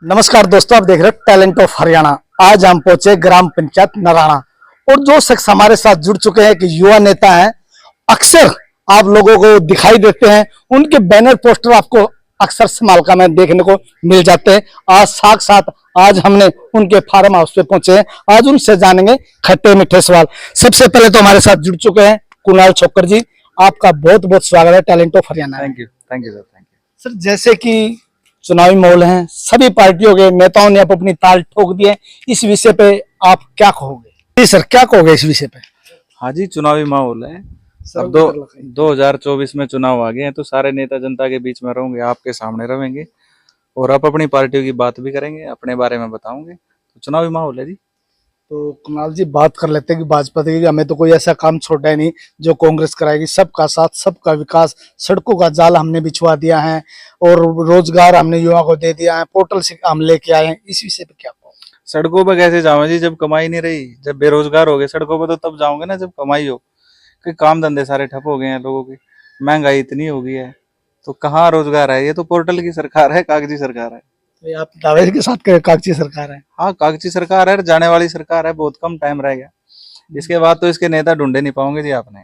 नमस्कार दोस्तों, आप देख रहे हैं टैलेंट ऑफ हरियाणा। आज हम पहुंचे ग्राम पंचायत नराणा और जो शख्स हमारे साथ जुड़ चुके हैं कि युवा नेता हैं, अक्सर आप लोगों को दिखाई देते हैं, उनके बैनर पोस्टर आपको अक्सर समालका में देखने को मिल जाते हैं। आज साथ आज हमने उनके फार्म हाउस पे पहुंचे हैं। आज उनसे जानेंगे खट्टे मीठे सवाल। सबसे पहले तो हमारे साथ जुड़ चुके हैं कुणाल छोकर जी। आपका बहुत बहुत स्वागत है talent of Haryana. Thank you sir, thank you sir, जैसे कि चुनावी माहौल है, सभी पार्टियों के नेताओं ने अपनी ताल ठोक दी है, इस विषय पे आप क्या कहोगे? जी सर, क्या कहोगे इस विषय पे? हाँ जी, चुनावी माहौल है। सर, अब 2024 में चुनाव आ गए हैं, तो सारे नेता जनता के बीच में रहेंगे, आपके सामने रहेंगे और आप अपनी पार्टियों की बात भी करेंगे, अपने बारे में बताओगे। तो चुनावी माहौल है जी। तो कुणाल जी, बात कर लेते हैं कि भाजपा की हमें तो कोई ऐसा काम छोड़ा है नहीं जो कांग्रेस कराएगी। सबका साथ, सबका विकास, सड़कों का जाल हमने बिछवा दिया है और रोजगार हमने युवा को दे दिया है, पोर्टल से हम लेके आए हैं। इस विषय पे क्या कहो? सड़कों पर कैसे जाओगे जी, जब कमाई नहीं रही, जब बेरोजगार हो गए सड़कों पर, तो तब जाओगे ना जब कमाई हो। कि काम धंधे सारे ठप हो गए हैं लोगों की, महंगाई इतनी हो गई है, तो कहाँ रोजगार है? ये तो पोर्टल की सरकार है, कागजी सरकार है। तो ये आप दावे के साथ कागजी सरकार है? हाँ, कागजी सरकार है, जाने वाली सरकार है, बहुत कम टाइम रह गया। इसके बाद तो इसके नेता ढूंढे नहीं पाओगे जी आपने।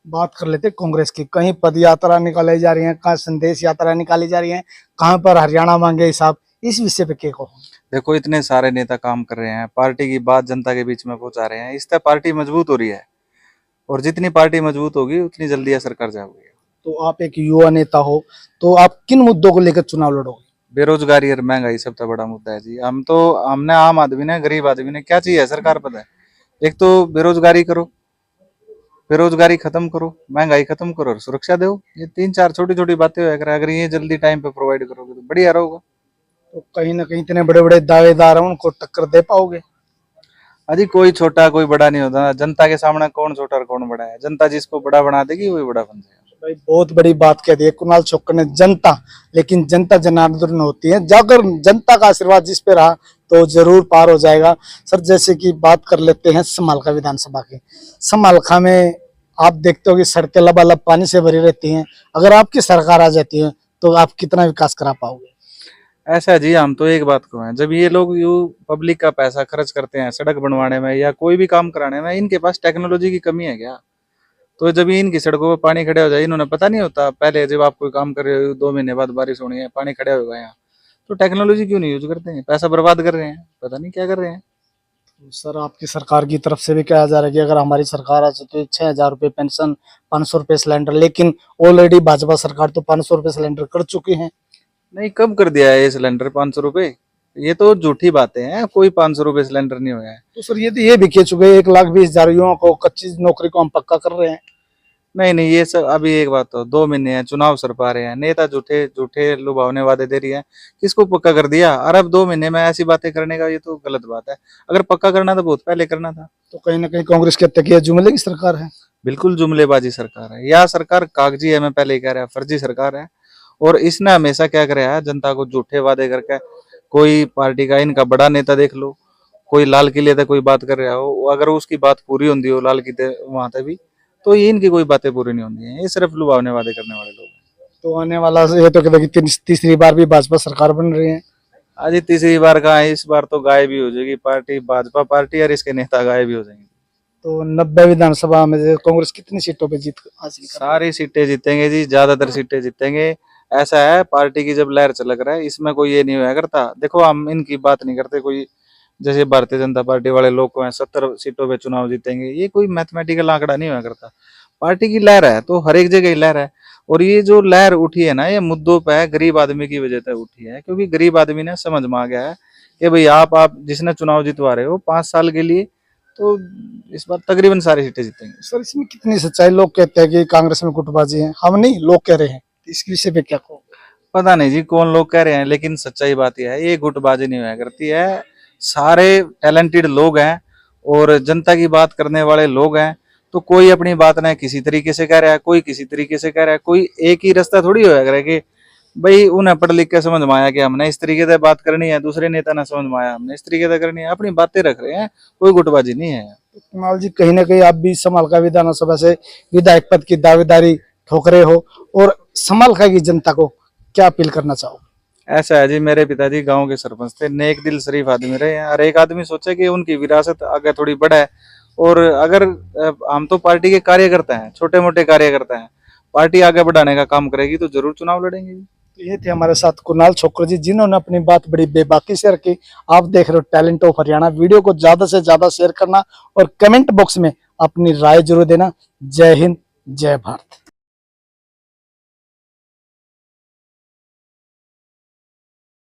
बात कर लेते हैं कांग्रेस की। कहीं पद यात्रा निकाली जा रही है, कहाँ संदेश यात्रा निकाली जा रही है, कहाँ पर हरियाणा मांगे हिसाब। इस विषय पे क्या कहो? देखो, इतने सारे नेता काम कर रहे हैं, पार्टी की बात जनता के बीच में पहुंचा रहे हैं, इससे पार्टी मजबूत हो रही है। और जितनी पार्टी मजबूत होगी उतनी जल्दी असर कर जाओगे। तो आप एक युवा नेता हो, तो आप किन मुद्दों को लेकर चुनाव लड़ोगे? बेरोजगारी और महंगाई सबसे बड़ा मुद्दा है जी। हमने आम आदमी ने, गरीब आदमी ने क्या चाहिए सरकार पता है? एक तो बेरोजगारी करो, बेरोजगारी खत्म करो, महंगाई खत्म करो और सुरक्षा दो। ये 3-4 छोटी छोटी बातें हो, अगर ये जल्दी टाइम पे प्रोवाइड करोगे तो बढ़िया रहोगा। तो कहीं ना कहीं इतने बड़े बड़े दावेदार हैं, उनको टक्कर दे पाओगे? अजी, कोई छोटा कोई बड़ा नहीं होता। जनता के सामने कौन छोटा और कौन बड़ा है? जनता जिसको बड़ा बना देगी वही बड़ा बन जाएगा। भाई, बहुत बड़ी बात कह दी है कुणाल छोकर ने, जनता। लेकिन जनता जनार्दन होती है, जाकर जनता का आशीर्वाद जिस पे रहा तो जरूर पार हो जाएगा। सर, जैसे कि बात कर लेते हैं समालखा विधानसभा की। समालखा में आप देखते हो कि सड़कें लबालब पानी से भरी रहती हैं। अगर आपकी सरकार आ जाती है तो आप कितना विकास करा पाओगे? ऐसा है जी, हम तो एक बात को हैं, जब ये लोग यू पब्लिक का पैसा खर्च करते हैं सड़क बनवाने में या कोई भी काम कराने में, इनके पास टेक्नोलॉजी की कमी है क्या? तो जब इनकी सड़कों पर पानी खड़े हो जाए, इन्होंने पता नहीं होता पहले जब आप कोई काम कर रहे हो 2 महीने बाद बारिश होनी है, पानी खड़े होगा यहाँ, तो टेक्नोलॉजी क्यों नहीं यूज करते हैं? पैसा बर्बाद कर रहे हैं, पता नहीं क्या कर रहे हैं। तो सर, आपकी सरकार की तरफ से भी कहा जा रहा है कि अगर हमारी सरकार आ जाए तो 6,000 रुपये पेंशन, 500 रुपये सिलेंडर। लेकिन ऑलरेडी भाजपा सरकार तो 500 रुपये सिलेंडर कर चुकी है। नहीं, कब कर दिया है ये सिलेंडर 500 रुपए? ये तो झूठी बातें हैं, कोई 500 रुपए सिलेंडर नहीं हुआ है। तो सर, ये तो ये भी कह चुके हैं 1,20,000 युवाओं को कच्ची नौकरी को हम पक्का कर रहे हैं। नहीं नहीं, ये सब अभी एक बात, तो 2 महीने हैं, चुनाव सर पा रहे हैं, नेता झूठे झूठे लुभावने वादे दे रही है। किसको पक्का कर दिया? और अब 2 महीने में ऐसी बातें करने का, ये तो गलत बात है। अगर पक्का करना था बहुत पहले करना था। तो कहीं ना कहीं कांग्रेस के तकिया जुमले की सरकार है। बिल्कुल जुमलेबाजी सरकार है यह सरकार, कागजी है, मैं पहले ही कह रहा, फर्जी सरकार है। और इसने हमेशा क्या कराया है, जनता को झूठे वादे करके। कोई पार्टी का इनका बड़ा नेता देख लो, कोई लाल किले तक कोई बात कर रहा हो, अगर उसकी बात पूरी होती हो लाल किले वहां तक भी, तो ये इनकी कोई बातें पूरी नहीं होती हैं। ये सिर्फ लुभावने वादे करने वाले लोग हैं। तो आने वाला ये तो कहते कि तीसरी बार भी भाजपा सरकार बन रही है। आज तीसरी बार कहाँ है, इस बार तो गायब ही हो जाएगी पार्टी, भाजपा पार्टी, और इसके नेता गायब ही हो जाएंगे। तो 90 विधानसभा में से कांग्रेस कितनी सीटों पे जीत हासिल कर? सारी सीटें जीतेंगे जी, ज्यादातर सीटें जीतेंगे। ऐसा है, पार्टी की जब लहर चलक रहा है, इसमें कोई ये नहीं हुआ करता। देखो, हम इनकी बात नहीं करते कोई, जैसे भारतीय जनता पार्टी वाले लोग को हैं 70 सीटों पे चुनाव जीतेंगे, ये कोई मैथमेटिकल आंकड़ा नहीं हुआ करता। पार्टी की लहर है तो हर एक जगह ही लहर है। और ये जो लहर उठी है ना, ये मुद्दों पे है, गरीब आदमी की वजह से उठी है, क्योंकि गरीब आदमी ने समझ में आ गया है कि भाई आप जिसने चुनाव जितवा रहे हो 5 साल के लिए, तो इस बार तकरीबन सारी सीटें जीतेंगे। सर, इसमें कितनी सच्चाई? लोग कहते हैं कि कांग्रेस में गुटबाजी है, हम नहीं, लोग कह रहे हैं। इस विषय पे क्या कहो? पता नहीं जी कौन लोग कह रहे हैं, लेकिन सच्चाई बात यह है, ये गुटबाजी नहीं हुआ करती है। सारे टैलेंटेड लोग हैं और जनता की बात करने वाले लोग हैं। तो कोई अपनी बात ना किसी तरीके से कह रहा है, कोई किसी तरीके से कह रहा है, कोई एक ही रास्ता थोड़ी होया करे कि भाई उन्हें पढ़ लिख के समझ में आया कि हमने इस तरीके से बात करनी है, दूसरे नेता ने समझ में आया हमने इस तरीके से करनी है। अपनी बातें रख रहे हैं, कोई गुटबाजी नहीं है। कुणाल जी, कहीं ना कहीं आप भी समालखा विधानसभा से विधायक पद की दावेदारी ठोक रहे हो, और समालखा की जनता को क्या अपील करना चाहो? ऐसा है जी, मेरे पिताजी गांव के सरपंच थे, नेक दिल शरीफ आदमी रहे हैं। हर एक आदमी सोचे कि उनकी विरासत आगे थोड़ी बढ़े। और अगर हम तो पार्टी के कार्यकर्ता हैं, छोटे मोटे कार्यकर्ता हैं, पार्टी आगे बढ़ाने का काम करेगी तो जरूर चुनाव लड़ेंगे। तो ये थे हमारे साथ कुणाल छोकर जी, जिन्होंने अपनी बात बड़ी बेबाकी से रखी। आप देख रहे हो टैलेंट ऑफ हरियाणा। वीडियो को ज्यादा से ज्यादा शेयर करना और कमेंट बॉक्स में अपनी राय जरूर देना। जय हिंद, जय भारत।